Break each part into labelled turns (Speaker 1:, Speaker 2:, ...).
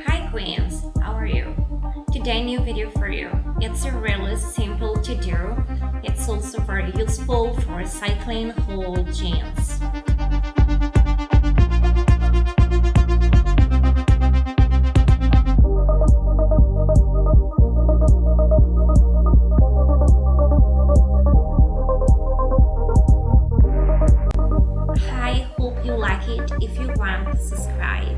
Speaker 1: Hi Queens, how are you? Today new video for you. It's really simple to do. It's also very useful for cycling whole jeans. I hope you like it. If you want, subscribe.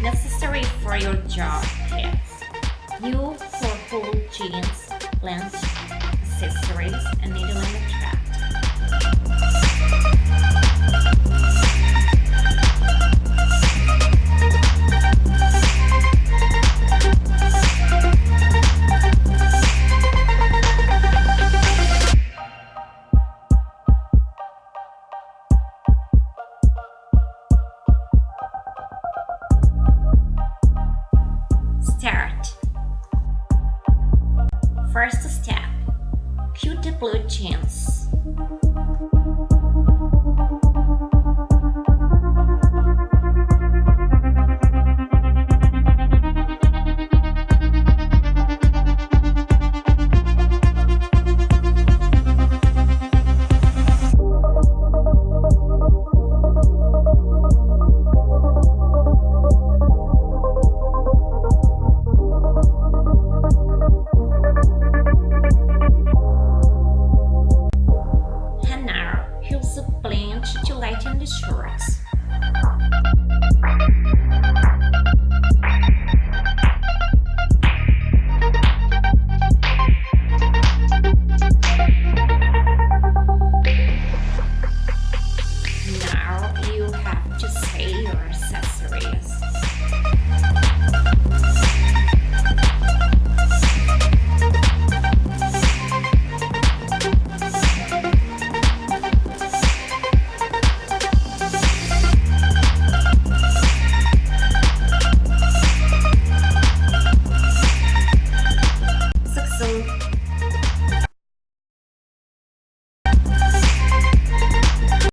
Speaker 1: Necessary for your job kits. New for full jeans, length, accessories, and needle and thread. Start. First step, cut the blue jeans.